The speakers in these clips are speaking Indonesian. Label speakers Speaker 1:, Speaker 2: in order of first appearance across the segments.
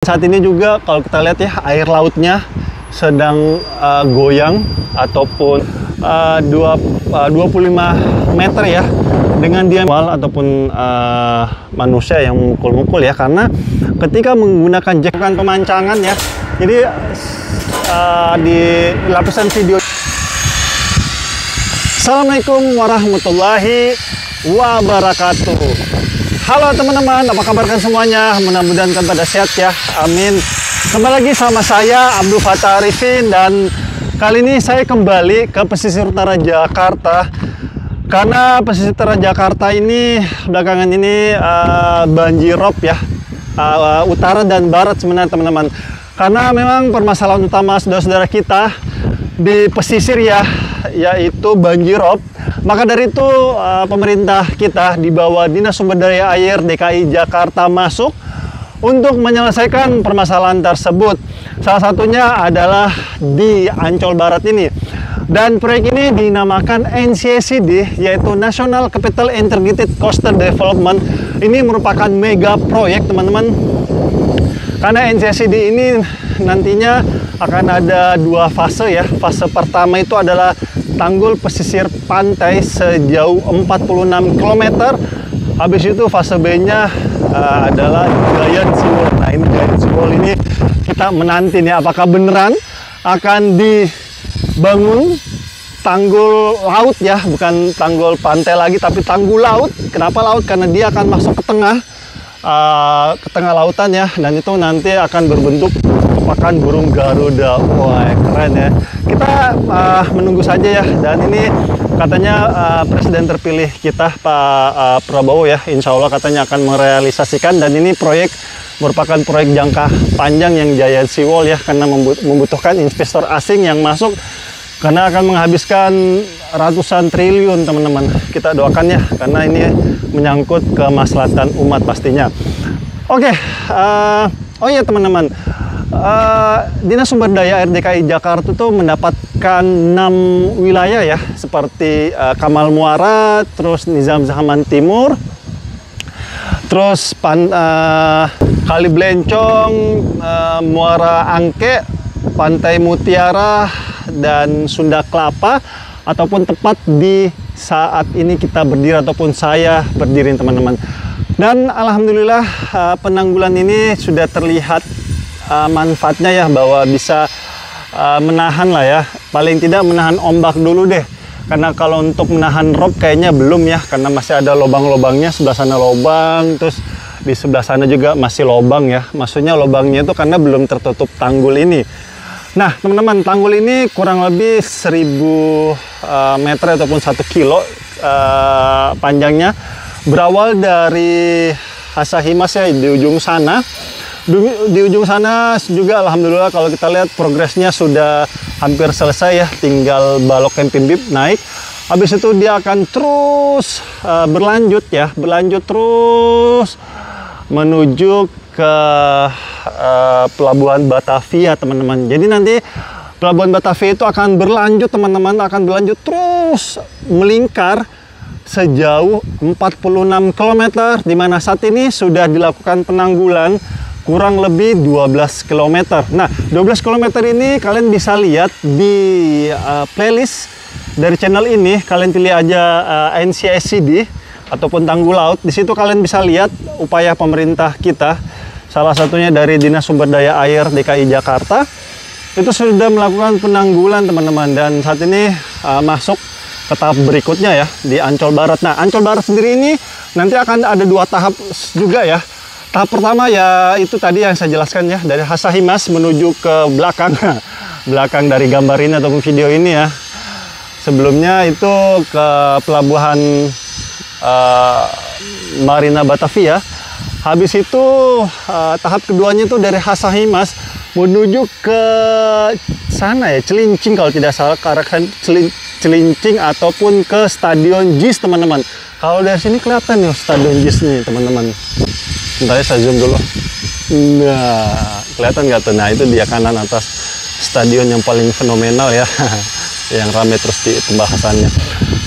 Speaker 1: Saat ini juga kalau kita lihat ya, air lautnya sedang goyang ataupun 25 meter ya, dengan diameter ataupun manusia yang memukul-mukul ya, karena ketika menggunakan jekan pemancangan ya. Jadi di lapisan video. Assalamualaikum warahmatullahi wabarakatuh. Halo teman-teman, apa kabar kan semuanya? Mudah-mudahan kan pada sehat ya, amin. Kembali lagi sama saya Abdul Fattah Arifin, dan kali ini saya kembali ke pesisir utara Jakarta. Karena pesisir utara Jakarta ini belakangan ini banjirop ya, utara dan barat sebenarnya teman-teman. Karena memang permasalahan utama saudara-saudara kita di pesisir ya, yaitu banjirop. Maka dari itu pemerintah kita di bawah Dinas Sumber Daya Air DKI Jakarta masuk untuk menyelesaikan permasalahan tersebut. Salah satunya adalah di Ancol Barat ini. Dan proyek ini dinamakan NCSD, yaitu National Capital Integrated Coastal Development. Ini merupakan mega proyek teman-teman. Karena NCSD ini nantinya akan ada dua fase ya. Fase pertama itu adalah tanggul pesisir pantai sejauh 46 km. Habis itu fase B-nya adalah Giant Seawall. Nah, ini Giant Seawall ini kita menanti nih, apakah beneran akan dibangun tanggul laut ya, bukan tanggul pantai lagi tapi tanggul laut. Kenapa laut? Karena dia akan masuk ke tengah lautan ya, dan itu nanti akan berbentuk pakan burung Garuda. Wah, keren ya. Kita menunggu saja ya. Dan ini katanya presiden terpilih kita Pak Prabowo ya, insya Allah katanya akan merealisasikan. Dan ini proyek merupakan proyek jangka panjang yang Giant Seawall ya, karena membutuhkan investor asing yang masuk, karena akan menghabiskan ratusan triliun teman-teman. Kita doakan ya, karena ini menyangkut kemaslahatan umat pastinya. Oke, oh iya teman-teman, Dinas Sumber Daya Air DKI Jakarta itu mendapatkan 6 wilayah ya, seperti Kamal Muara, terus Nizam Zaman Timur, terus Kali Blencong, Muara Angke, Pantai Mutiara, dan Sunda Kelapa, ataupun tepat di saat ini kita berdiri ataupun saya berdiri teman-teman. Dan alhamdulillah penanggulan ini sudah terlihat manfaatnya ya, bahwa bisa menahan lah ya, paling tidak menahan ombak dulu deh. Karena kalau untuk menahan rob kayaknya belum ya, karena masih ada lubang-lubangnya, sebelah sana lubang, terus di sebelah sana juga masih lubang ya. Maksudnya lubangnya itu karena belum tertutup tanggul ini. Nah teman-teman, tanggul ini kurang lebih 1000 meter ataupun 1 kilo panjangnya. Berawal dari Hasahimas ya, di ujung sana. Di ujung sana juga alhamdulillah kalau kita lihat progresnya sudah hampir selesai ya, tinggal balok Kempinbib naik. Habis itu dia akan terus berlanjut terus menuju ke Pelabuhan Batavia teman-teman. Jadi nanti Pelabuhan Batavia itu akan berlanjut teman-teman, akan berlanjut terus melingkar sejauh 46 km, di mana saat ini sudah dilakukan penanggulan kurang lebih 12 km. Nah, 12 km ini kalian bisa lihat di playlist dari channel ini. Kalian pilih aja NCSD ataupun tanggul laut. Di situ kalian bisa lihat upaya pemerintah kita, salah satunya dari Dinas Sumber Daya Air DKI Jakarta, itu sudah melakukan penanggulan teman-teman. Dan saat ini masuk ke tahap berikutnya ya, di Ancol Barat. Nah, Ancol Barat sendiri ini nanti akan ada 2 tahap juga ya. Tahap pertama ya itu tadi yang saya jelaskan ya, dari Hasahimas menuju ke belakang belakang dari gambar ini ataupun video ini ya. Sebelumnya itu ke Pelabuhan Marina Batavia. Habis itu tahap keduanya itu dari Hasahimas menuju ke sana ya, Cilincing kalau tidak salah, ke arah Cilincing ataupun ke Stadion JIS teman-teman. Kalau dari sini kelihatan nih Stadion JIS nih teman-teman. Bentar ya, saya zoom dulu. Nah, kelihatan nggak tuh? Nah, itu dia kanan atas stadion yang paling fenomenal ya, yang ramai terus di pembahasannya.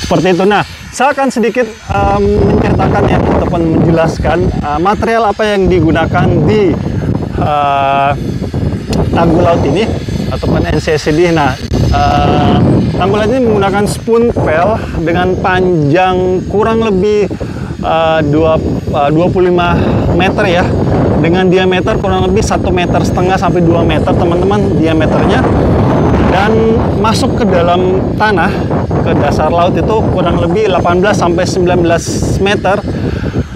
Speaker 1: Seperti itu. Nah, saya akan sedikit menceritakan ya, ataupun menjelaskan material apa yang digunakan di tanggul laut ini ataupun NCSD. Nah, tanggul laut ini menggunakan spoon pel dengan panjang kurang lebih 25 meter ya, dengan diameter kurang lebih 1,5 meter sampai 2 meter teman-teman diameternya, dan masuk ke dalam tanah ke dasar laut itu kurang lebih 18 sampai 19 meter,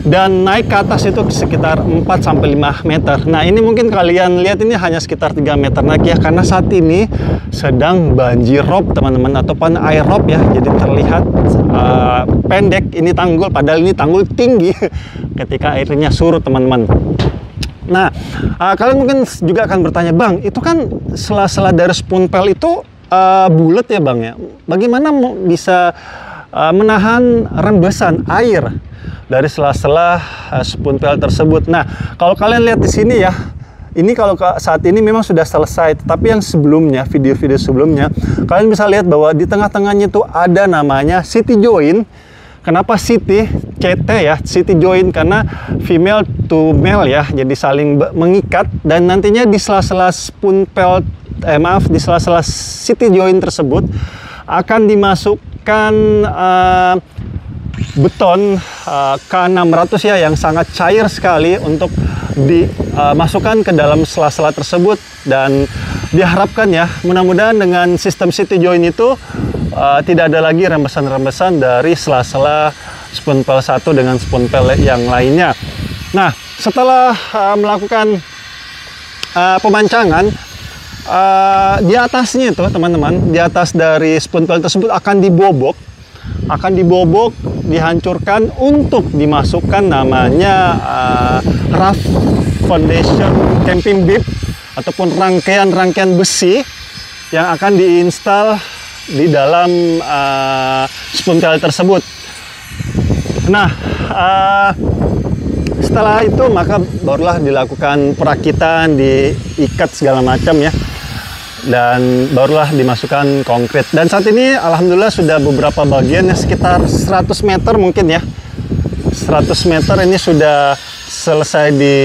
Speaker 1: dan naik ke atas itu sekitar 4 sampai 5 meter. Nah, ini mungkin kalian lihat ini hanya sekitar 3 meter naik ya, karena saat ini sedang banjir rob teman-teman, ataupun air rob ya. Jadi terlihat pendek ini tanggul, padahal ini tanggul tinggi ketika airnya surut teman-teman. Nah, kalian mungkin juga akan bertanya, Bang, itu kan sela-sela dari spoon pel itu bulat ya Bang ya, bagaimana bisa menahan rembesan air dari sela-sela spoon pel tersebut? Nah, kalau kalian lihat di sini ya, ini kalau saat ini memang sudah selesai, tetapi yang sebelumnya, video-video sebelumnya, kalian bisa lihat bahwa di tengah-tengahnya itu ada namanya city joint. Kenapa city? CT ya, city joint, karena female to male ya, jadi saling mengikat, dan nantinya di sela-sela spoon pel, di sela-sela city joint tersebut akan dimasukkan beton K600 ya, yang sangat cair sekali untuk dimasukkan ke dalam sela-sela tersebut, dan diharapkan ya, mudah-mudahan dengan sistem city joint itu tidak ada lagi rembesan-rembesan dari sela-sela spoon pel satu dengan spoon pel yang lainnya. Nah, setelah melakukan pemancangan, di atasnya itu teman-teman, di atas dari spoon pel tersebut akan dibobok, dihancurkan untuk dimasukkan namanya raft foundation camping bib, ataupun rangkaian-rangkaian besi yang akan diinstal di dalam spoon pel tersebut. Nah, setelah itu maka barulah dilakukan perakitan, diikat segala macam ya, dan barulah dimasukkan konkrit. Dan saat ini alhamdulillah sudah beberapa bagian ya, sekitar 100 meter mungkin ya, 100 meter ini sudah selesai di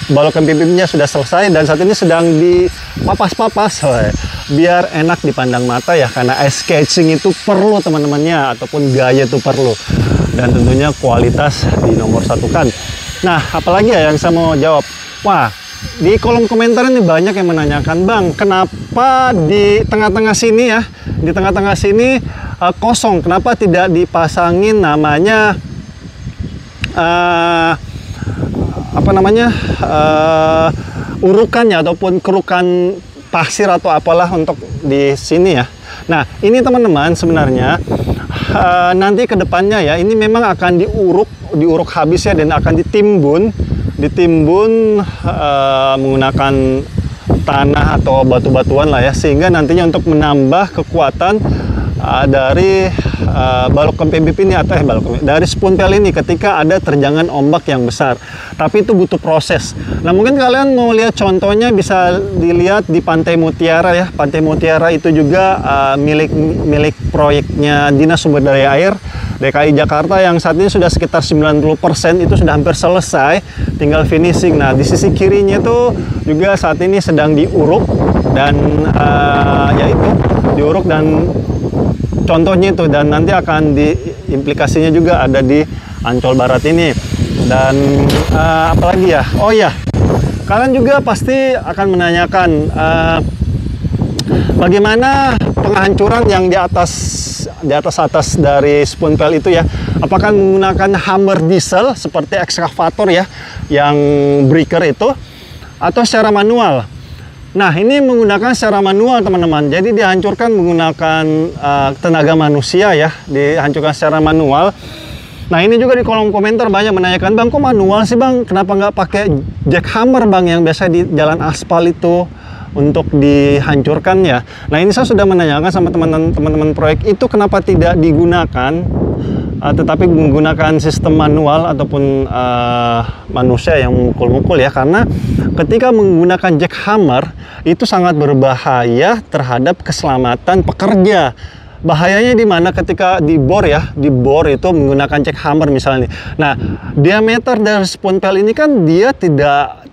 Speaker 1: balok bibitnya sudah selesai, dan saat ini sedang dipapas-papas biar enak dipandang mata ya, karena ice sketching itu perlu teman-temannya, ataupun gaya itu perlu, dan tentunya kualitas di nomor satu kan. Nah, apalagi ya yang saya mau jawab? Wah, di kolom komentar ini banyak yang menanyakan, Bang, kenapa di tengah-tengah sini ya, di tengah-tengah sini kosong, kenapa tidak dipasangin namanya urukannya ataupun kerukan pasir atau apalah untuk di sini ya. Nah, ini teman-teman sebenarnya nanti ke depannya ya, ini memang akan diuruk habis ya, dan akan ditimbun menggunakan tanah atau batu-batuan lah ya, sehingga nantinya untuk menambah kekuatan dari balok PBP ini, atau dari spoon pel ini ketika ada terjangan ombak yang besar. Tapi itu butuh proses. Nah, mungkin kalian mau lihat contohnya, bisa dilihat di Pantai Mutiara ya. Pantai Mutiara itu juga milik proyeknya Dinas Sumber Daya Air DKI Jakarta, yang saat ini sudah sekitar 90% itu sudah hampir selesai, tinggal finishing. Nah, di sisi kirinya itu juga saat ini sedang diuruk, dan yaitu diuruk, dan contohnya itu, dan nanti akan diimplikasinya juga ada di Ancol Barat ini. Dan apalagi ya, oh ya, kalian juga pasti akan menanyakan bagaimana penghancuran yang di atas dari spoon pel itu ya, apakah menggunakan hammer diesel seperti ekskavator ya, yang breaker itu, atau secara manual. Nah, ini menggunakan secara manual teman-teman, jadi dihancurkan menggunakan tenaga manusia ya, dihancurkan secara manual. Nah, ini juga di kolom komentar banyak menanyakan, Bang, kok manual sih Bang, kenapa nggak pakai jackhammer Bang, yang biasa di jalan aspal itu untuk dihancurkan ya. Nah, ini saya sudah menanyakan sama teman-teman proyek itu, kenapa tidak digunakan tetapi menggunakan sistem manual ataupun manusia yang memukul-mukul ya, karena ketika menggunakan jackhammer itu sangat berbahaya terhadap keselamatan pekerja. bahayanya di mana ketika dibor ya, dibor itu menggunakan jackhammer misalnya. Nah, diameter dari spoon pel ini kan dia tidak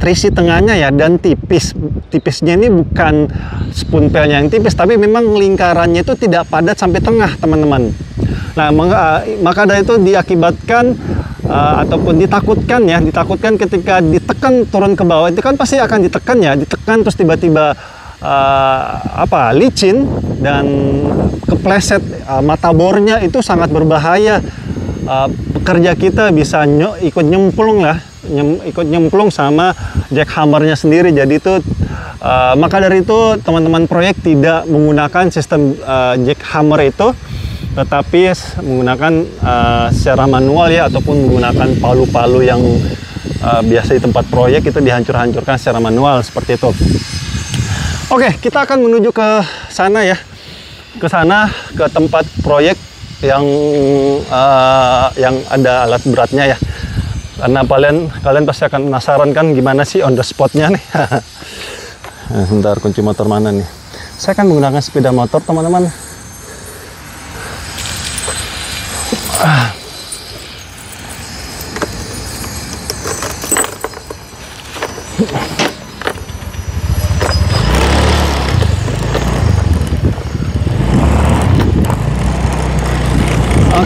Speaker 1: terisi tengahnya ya, dan tipis. Tipisnya ini bukan spoon pelnya yang tipis, tapi memang lingkarannya itu tidak padat sampai tengah, teman-teman. Nah, maka dari itu diakibatkan ataupun ditakutkan ketika ditekan turun ke bawah, itu kan pasti akan ditekan terus tiba-tiba licin dan kepleset mata bornya, itu sangat berbahaya. Pekerja kita bisa ikut nyemplung sama jackhammernya sendiri. Jadi itu maka dari itu teman-teman proyek tidak menggunakan sistem jackhammer itu, tetapi menggunakan secara manual ya, ataupun menggunakan palu-palu yang biasa di tempat proyek itu dihancur-hancurkan secara manual seperti itu. Oke, kita akan menuju ke sana ya, ke tempat proyek yang ada alat beratnya ya. Karena kalian pasti akan penasaran kan gimana sih on the spotnya nih. Sebentar, kunci motor mana nih? Saya akan menggunakan sepeda motor, teman-teman.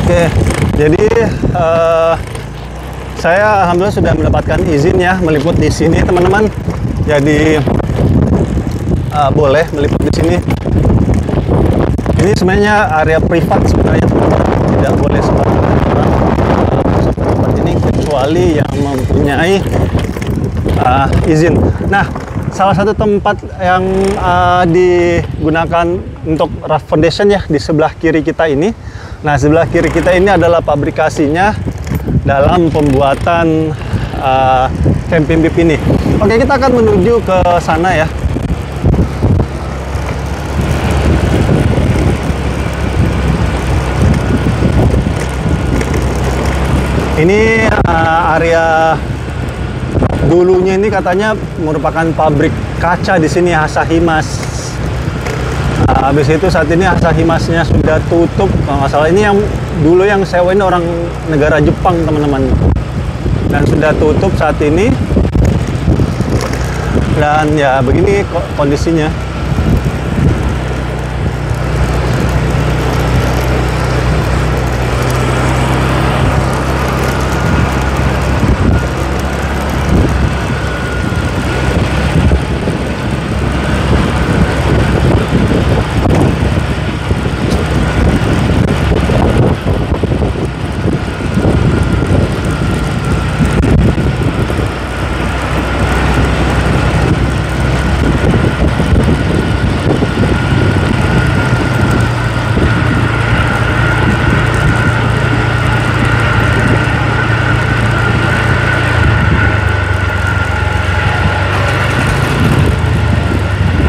Speaker 1: Oke, jadi saya alhamdulillah sudah mendapatkan izin ya meliput di sini, teman-teman. Jadi boleh meliput di sini. Ini sebenarnya area privat sebenarnya, teman-teman. Tidak boleh sembarangan masuk ke tempat ini kecuali yang mempunyai izin. Nah, salah satu tempat yang digunakan untuk raft foundation ya, di sebelah kiri kita ini. Nah, sebelah kiri kita ini adalah pabrikasinya dalam pembuatan camping bib ini. Oke, kita akan menuju ke sana ya. Ini area dulunya ini katanya merupakan pabrik kaca di sini, Asahimas. Habis itu saat ini Asahimasnya sudah tutup kalau nggak salah. Ini yang dulu yang sewa ini orang negara Jepang, teman-teman, dan sudah tutup saat ini. Dan ya begini kondisinya.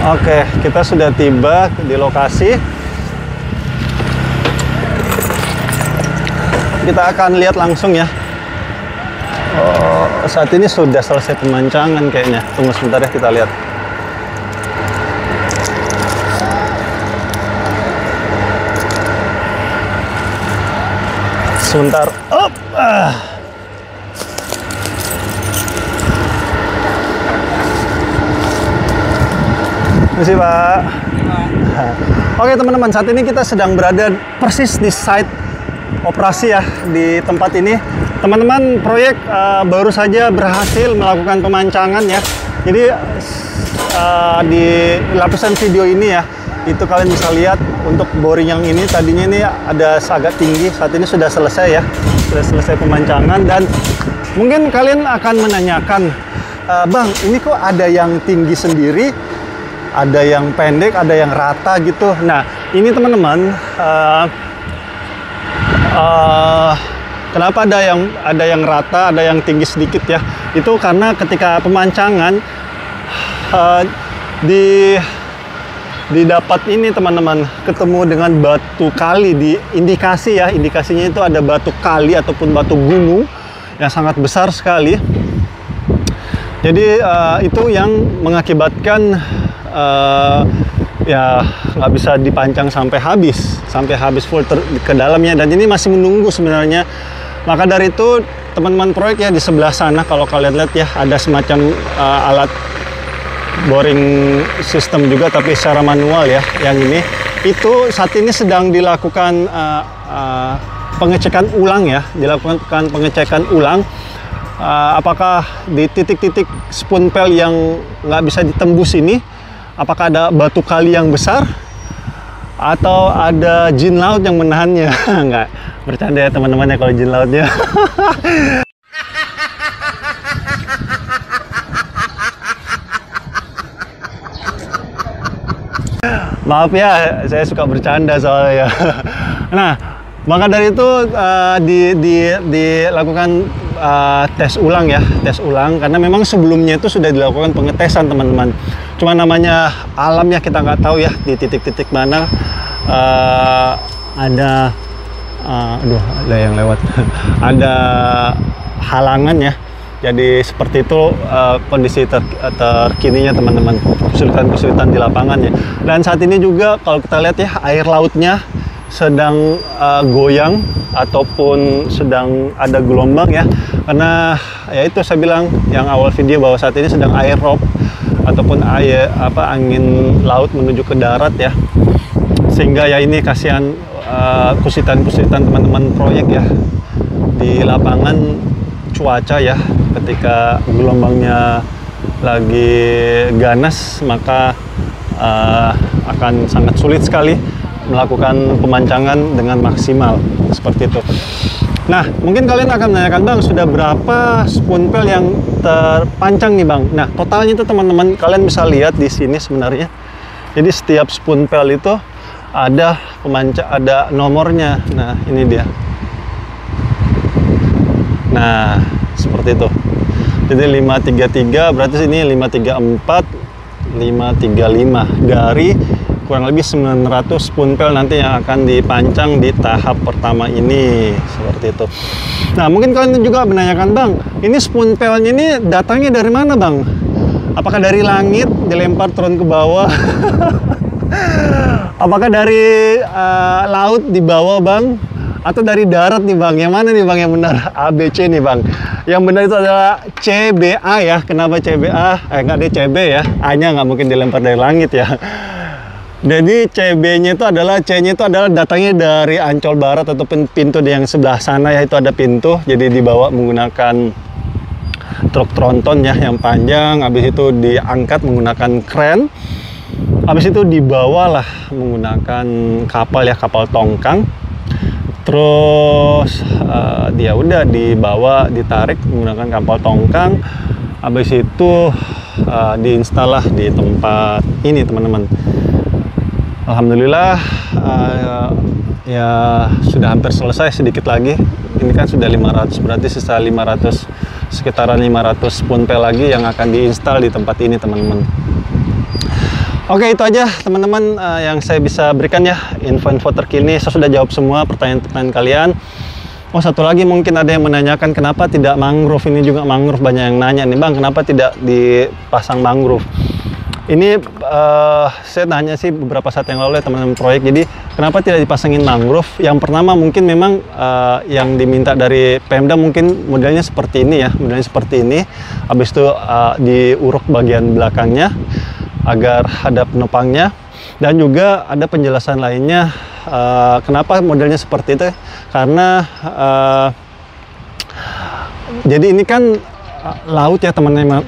Speaker 1: Oke, kita sudah tiba di lokasi. Kita akan lihat langsung ya. Oh, saat ini sudah selesai pemancangan kayaknya. Tunggu sebentar ya, kita lihat. Sebentar. Terima kasih, Pak. Oke, teman-teman, saat ini kita sedang berada persis di site operasi ya, di tempat ini. Teman-teman, proyek baru saja berhasil melakukan pemancangan ya. Jadi di lapisan video ini ya, itu kalian bisa lihat untuk boring yang ini tadinya ini ada agak tinggi, saat ini sudah selesai ya, sudah selesai pemancangan. Dan mungkin kalian akan menanyakan, Bang, ini kok ada yang tinggi sendiri, ada yang pendek, ada yang rata gitu. Nah, ini teman-teman, kenapa ada yang rata, ada yang tinggi sedikit ya? Itu karena ketika pemancangan didapat ini, teman-teman, ketemu dengan batu kali di indikasi ya. Indikasinya itu ada batu kali ataupun batu gunung yang sangat besar sekali. Jadi itu yang mengakibatkan ya nggak bisa dipancang sampai habis full ke dalamnya, dan ini masih menunggu sebenarnya. Maka dari itu teman-teman proyek ya, di sebelah sana kalau kalian lihat ya, ada semacam alat boring system juga tapi secara manual ya. Yang ini itu saat ini sedang dilakukan pengecekan ulang ya, dilakukan pengecekan ulang. Apakah di titik-titik spoon pel yang nggak bisa ditembus ini, apakah ada batu kali yang besar atau ada jin laut yang menahannya? Nggak, bercanda ya teman-teman ya kalau jin lautnya. Maaf ya, saya suka bercanda soalnya. Nah, maka dari itu dilakukan tes ulang ya, tes ulang, karena memang sebelumnya itu sudah dilakukan pengetesan teman-teman. Cuma namanya alam ya, kita nggak tahu ya di titik-titik mana ada ada yang lewat. Ada halangan ya. Jadi seperti itu kondisi terkininya teman-teman, kesulitan-kesulitan di lapangan ya. Dan saat ini juga kalau kita lihat ya, air lautnya sedang goyang ataupun sedang ada gelombang ya, karena ya itu saya bilang yang awal video bahwa saat ini sedang air rob ataupun angin laut menuju ke darat ya, sehingga ya ini kasihan kesulitan teman-teman proyek ya di lapangan. Cuaca ya, ketika gelombangnya lagi ganas maka akan sangat sulit sekali melakukan pemancangan dengan maksimal seperti itu. Nah, mungkin kalian akan menanyakan, Bang, sudah berapa spoon pel yang terpancang nih, Bang? Nah, totalnya itu teman-teman kalian bisa lihat di sini sebenarnya. Jadi setiap spoon pel itu ada ada nomornya. Nah, ini dia. Nah, seperti itu. Jadi 533 berarti ini 534, 535 dari kurang lebih 900 spoon pel nanti yang akan dipancang di tahap pertama ini, seperti itu. Nah, mungkin kalian juga menanyakan, Bang, ini spoon pelnya ini datangnya dari mana, Bang? Apakah dari langit dilempar turun ke bawah? Apakah dari laut di bawah, Bang? Atau dari darat nih, Bang? Yang mana nih, Bang, yang benar? A, B, C nih, Bang. Yang benar itu adalah CBA ya. Kenapa CBA? Nggak ada CB ya. A-nya nggak mungkin dilempar dari langit ya. Jadi CB-nya itu adalah, C-nya itu adalah datangnya dari Ancol Barat ataupun pintu di yang sebelah sana ya, itu ada pintu. Jadi dibawa menggunakan truk tronton ya yang panjang, habis itu diangkat menggunakan kren. Habis itu dibawalah menggunakan kapal ya, kapal tongkang. Terus dia udah dibawa, ditarik menggunakan kapal tongkang. Habis itu diinstal lah di tempat ini, teman-teman. Alhamdulillah ya sudah hampir selesai, sedikit lagi. Ini kan sudah 500, berarti sisa 500, sekitaran 500 spoon pel lagi yang akan diinstal di tempat ini, teman-teman. Oke, itu aja teman-teman yang saya bisa berikan ya, info-info terkini. Saya sudah jawab semua pertanyaan-pertanyaan kalian. Oh, satu lagi mungkin ada yang menanyakan kenapa tidak mangrove. Ini juga mangrove banyak yang nanya nih, Bang, kenapa tidak dipasang mangrove? Ini saya tanya sih beberapa saat yang lalu ya teman-teman proyek. Jadi kenapa tidak dipasangin mangrove? Yang pertama mungkin memang yang diminta dari Pemda mungkin modelnya seperti ini ya, modelnya seperti ini. Habis itu diuruk bagian belakangnya agar ada penopangnya, dan juga ada penjelasan lainnya kenapa modelnya seperti itu, karena jadi ini kan laut ya teman-teman,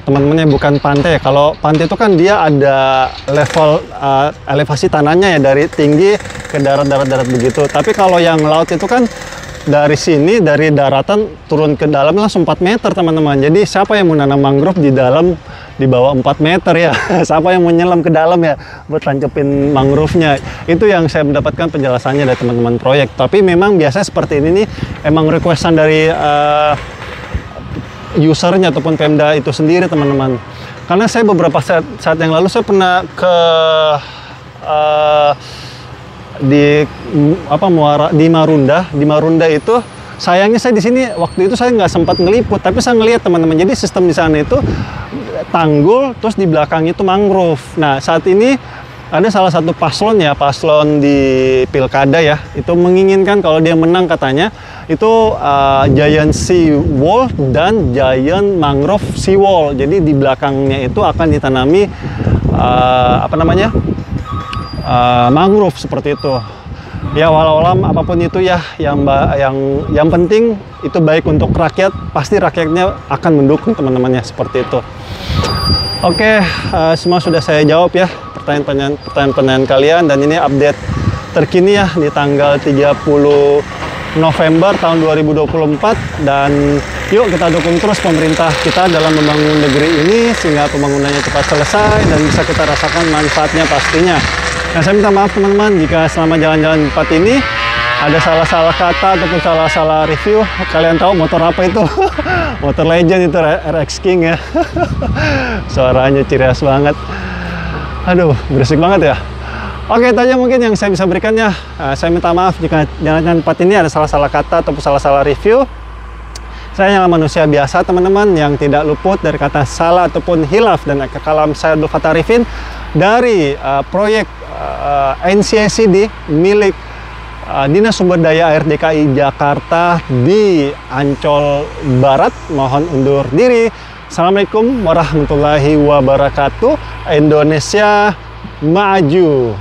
Speaker 1: bukan pantai ya. Kalau pantai itu kan dia ada level elevasi tanahnya ya, dari tinggi ke darat begitu. Tapi kalau yang laut itu kan dari sini, dari daratan turun ke dalam langsung 4 meter teman-teman. Jadi siapa yang mau nanam mangrove di dalam di bawah 4 meter ya? Siapa yang mau nyelam ke dalam ya buat lancepin mangrove-nya? Itu yang saya mendapatkan penjelasannya dari teman-teman proyek. Tapi memang biasanya seperti ini nih, emang requestan dari usernya ataupun Pemda itu sendiri, teman-teman. Karena saya beberapa saat yang lalu saya pernah ke di Marunda itu, sayangnya saya di sini waktu itu saya nggak sempat ngeliput, tapi saya ngelihat teman-teman. Jadi sistem di sana itu tanggul, terus di belakang itu mangrove. Nah, saat ini ada salah satu paslon ya, paslon di pilkada ya, itu menginginkan kalau dia menang katanya itu giant sea wall dan giant mangrove sea wall. Jadi di belakangnya itu akan ditanami mangrove seperti itu. Ya walau apapun itu ya, yang penting itu baik untuk rakyat, pasti rakyatnya akan mendukung teman-temannya seperti itu. Oke, semua sudah saya jawab ya pertanyaan-pertanyaan kalian, dan ini update terkini ya di tanggal 30 November tahun 2024. Dan yuk kita dukung terus pemerintah kita dalam membangun negeri ini sehingga pembangunannya cepat selesai dan bisa kita rasakan manfaatnya pastinya. Nah, saya minta maaf teman-teman jika selama jalan-jalan di tempat ini ada salah-salah kata ataupun salah-salah review. Kalian tahu motor apa itu? Motor Legend itu, RX King ya. Suaranya ciri khas banget. Aduh, berisik banget ya. Oke, itu aja mungkin yang saya bisa berikan ya. Saya minta maaf jika jalan-jalan tempat ini ada salah-salah kata ataupun salah-salah review. Saya yang manusia biasa teman-teman, yang tidak luput dari kata salah ataupun hilaf dan kekalam saya Abdul Fattah Arifin dari proyek NCICD milik Dinas Sumber Daya Air DKI Jakarta di Ancol Barat. Mohon undur diri. Assalamualaikum warahmatullahi wabarakatuh. Indonesia maju.